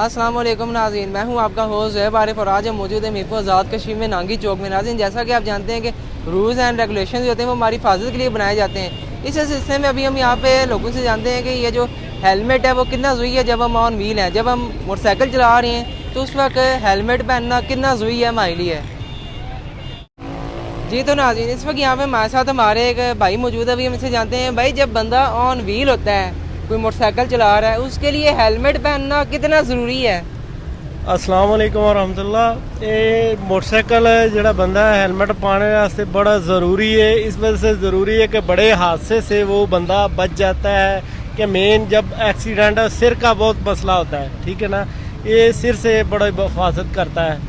अस्सलाम वालेकुम नाज़रीन, मैं हूं आपका होस्ट ज़ुहैब आरिफ और आज हम मौजूद हैं मीरपुर आज़ाद कश्मीर में नांगी चौक में। नाज़रीन, जैसा कि आप जानते हैं कि रूल्स एंड रेगुलेशन जो होते हैं वो हमारी हिफाजत के लिए बनाए जाते हैं। इस सिलसिले में अभी हम यहाँ पे लोगों से जानते हैं कि ये जो हेलमेट है वो कितना ज़रूरी है जब हम ऑन व्हील हैं। जब हम मोटरसाइकिल चला रहे हैं तो उस वक्त हेलमेट पहनना कितना ज़रूरी है हमारे लिए। जी तो नाज़रीन, इस वक्त यहाँ पे हमारे साथ हमारे एक भाई मौजूद है। अभी हम इससे जानते हैं भाई, जब बंदा ऑन व्हील होता है, कोई मोटरसाइकिल चला रहा है, उसके लिए हेलमेट पहनना कितना ज़रूरी है। अस्सलाम वालेकुम वरहमतुल्लाह। ये मोटरसाइकिल जड़ा बंदा है हेलमेट पाने वास्ते बड़ा ज़रूरी है। इस वजह से ज़रूरी है कि बड़े हादसे से वो बंदा बच जाता है। कि मेन जब एक्सीडेंट सिर का बहुत मसला होता है, ठीक है ना, ये सिर से बड़ा हिफाजत करता है,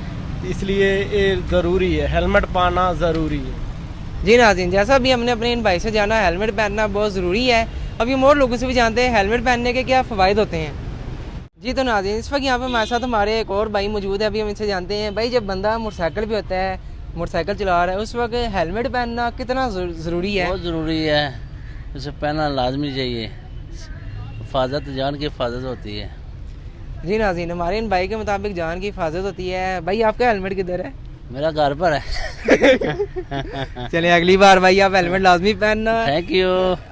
इसलिए ये ज़रूरी है, हेलमेट पाना ज़रूरी है। जी नाज़रीन, जैसा भी हमने अपने इन भाई से जाना, हेलमेट पहनना बहुत ज़रूरी है। अभी हम और लोगों से भी जानते हैं हेलमेट पहनने के क्या फ़वाइद होते हैं। जी तो नाज़रीन, इस वक्त यहाँ पे हमारे साथ हमारे एक और भाई मौजूद है। अभी हम इनसे जानते हैं भाई, जब बंदा मोटरसाइकिल पे होता है, मोटरसाइकिल चला रहा है, उस वक्त हेलमेट पहनना कितना ज़रूरी है। बहुत ज़रूरी है, उसे पहनना लाजमी चाहिए। हिफाजत जान की हिफाजत होती है। जी नाज़रीन, हमारे इन भाई के मुताबिक जान की हिफाजत होती है। भाई आपका हेलमेट किधर है? मेरा घर पर है। चलिए अगली बार भाई आप हेलमेट लाजमी पहनना। Thank you.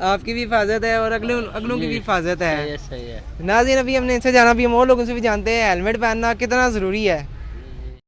आपकी भी हिफाजत है और अगलों की भी हिफाजत है। सही है। नाज़रीन, अभी हमने इनसे जाना, भी हम और लोगों से भी जानते हैं हेलमेट पहनना कितना ज़रूरी है।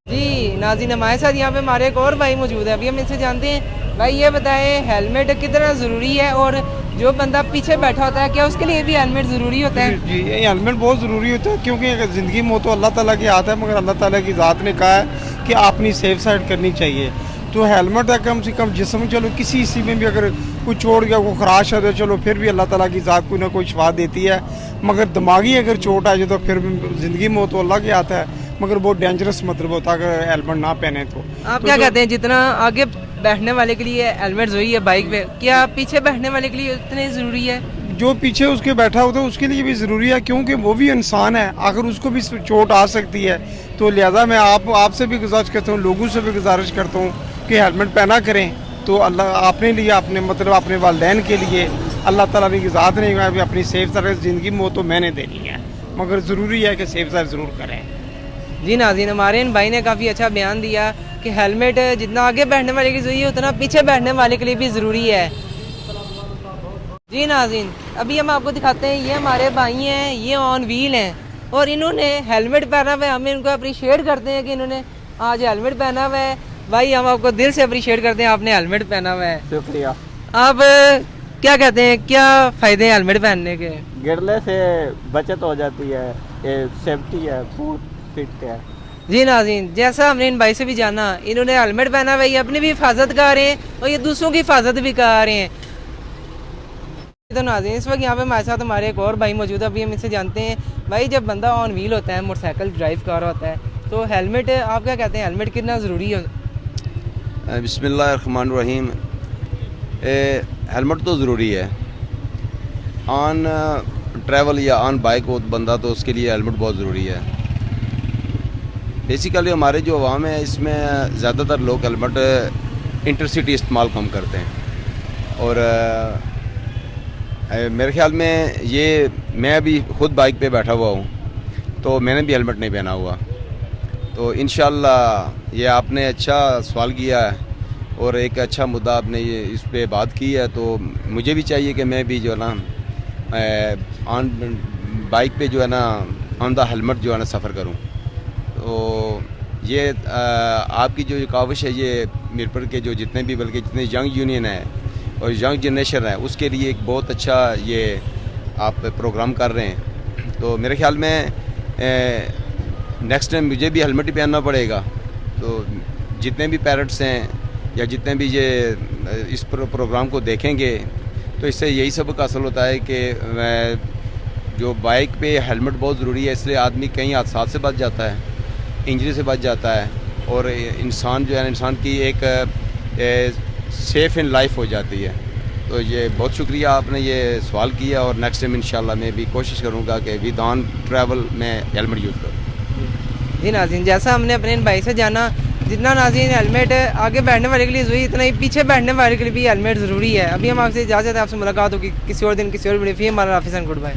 जी नाज़रीन, हमारे साथ यहाँ पे हमारे एक और भाई मौजूद है। अभी हम इनसे जानते हैं भाई, ये बताएं हेलमेट कितना ज़रूरी है और जो बंदा पीछे बैठा होता है क्या उसके लिए भी हेलमेट ज़रूरी होता है? जी, ये हेलमेट बहुत ज़रूरी होता है, क्योंकि ज़िंदगी में तो अल्लाह ताला की हाथ है, मगर अल्लाह ताला की ज़ात ने कहा है कि अपनी सेफ साइड करनी चाहिए। तो हेलमेट है कम से कम जिस्म, चलो किसी हिस्से में भी अगर कोई चोट या कोई खराश है तो चलो फिर भी अल्लाह ताला की ज़ात कोई ना कोई शिफा देती है, मगर दिमागी अगर चोट आ जाए तो फिर ज़िंदगी में तो अल्लाह के हाथ है, मगर बहुत डेंजरस मतलब होता है अगर हेलमेट ना पहने तो। आप क्या कहते हैं, जितना आगे बैठने वाले के लिए हेलमेट ज़रूरी है बाइक पे, क्या पीछे बैठने वाले के लिए उतने ज़रूरी है? जो पीछे उसके बैठा होता है उसके लिए भी ज़रूरी है, क्योंकि वो भी इंसान है, अगर उसको भी चोट आ सकती है। तो लिहाजा मैं आपसे भी गुजारिश करता हूँ, लोगों से भी गुजारिश करता हूँ कि हेलमेट पहना करें। तो अल्लाह अपने लिए, अपने मतलब अपने वालिदैन के लिए अल्लाह ताला की ज़ात ने अपनी सेफ साइड ज़िंदगी में तो मैंने देनी है, मगर ज़रूरी है कि सेफ साइड ज़रूर करें। जी नाज़रीन, हमारे इन भाई ने काफ़ी अच्छा बयान दिया कि हेलमेट जितना आगे बैठने वाले के लिए ज़रूरी है उतना पीछे बैठने वाले के लिए भी ज़रूरी है। जी नाज़रीन, अभी हम आपको दिखाते हैं, ये हमारे भाई हैं, ये ऑन व्हील हैं और इन्होंने हेलमेट पहना हुआ है। हम इनको अप्रिशिएट करते हैं कि इन्होंने आज हेलमेट पहना हुआ है। भाई हम आपको दिल से अप्रिशिएट करते हैं, आपने हेलमेट पहना हुआ है। शुक्रिया। आप क्या कहते हैं, क्या फ़ायदे हैं हेलमेट पहनने के? गिरने से बचत हो जाती है, ये सेफ्टी है, बहुत फिट है। जी नाज़रीन, जैसा हमने इन भाई से भी जाना, इन्होंने हेलमेट पहना हुआ है, ये अपनी भी हिफाजत कर रहे हैं और ये दूसरों की हिफाजत भी कर रहे हैं। तो नाज़रीन, इस वक्त यहाँ पे हमारे साथ हमारे एक और भाई मौजूद है। अभी हम इनसे जानते हैं भाई, जब बंदा ऑन व्हील होता है, मोटरसाइकिल ड्राइव कर रहा होता है, तो हेलमेट आप क्या कहते हैं, हेलमेट कितना ज़रूरी है? बिस्मिल्लाहिर्रहमानिर्रहीम। हेलमेट तो ज़रूरी है ऑन ट्रैवल या ऑन बाइक हो बंदा, तो उसके लिए हेलमेट बहुत ज़रूरी है। बेसिकली हमारे जो अवाम है इसमें ज़्यादातर लोग हेलमेट इंटरसिटी इस्तेमाल कम करते हैं और मेरे ख्याल में ये, मैं अभी ख़ुद बाइक पे बैठा हुआ हूँ तो मैंने भी हेलमेट नहीं पहना हुआ। तो इंशाअल्लाह ये आपने अच्छा सवाल किया है और एक अच्छा मुद्दा आपने ये इस पे बात की है, तो मुझे भी चाहिए कि मैं भी जो है ना ऑन बाइक पे जो है ना ऑन द हेलमेट जो है ना सफ़र करूँ। तो ये आपकी जो काविश है, ये मीरपुर के जो जितने भी, बल्कि जितने यंग यूनियन है और यंग जनरेशन है, उसके लिए एक बहुत अच्छा ये आप प्रोग्राम कर रहे हैं। तो मेरे ख्याल में नेक्स्ट टाइम मुझे भी हेलमेट ही पहनना पड़ेगा। तो जितने भी पेरेंट्स हैं या जितने भी ये इस प्रोग्राम को देखेंगे तो इससे यही सबक हासिल होता है कि जो बाइक पे हेलमेट बहुत ज़रूरी है, इसलिए आदमी कई हादसा से बच जाता है, इंजरी से बच जाता है और इंसान जो है, इंसान की एक सेफ़ इन लाइफ हो जाती है। तो ये बहुत शुक्रिया आपने ये सवाल किया और नेक्स्ट टाइम इंशाल्लाह मैं भी कोशिश करूँगा कि विद ऑन ट्रैवल में हेलमेट यूज़ करूँ। जी नाज़रीन, जैसा हमने अपने इन भाई से जाना, जितना नाज़रीन हेलमेट आगे बैठने वाले के लिए ज़रूरी, इतना ही पीछे बैठने वाले के लिए भी हेलमेट ज़रूरी है। अभी हम आपसे इजाज़त है, आपसे मुलाकात होगी किसी और दिन, किसी और वीडियो। हमारा हाफिज़ एंड गुड बाय।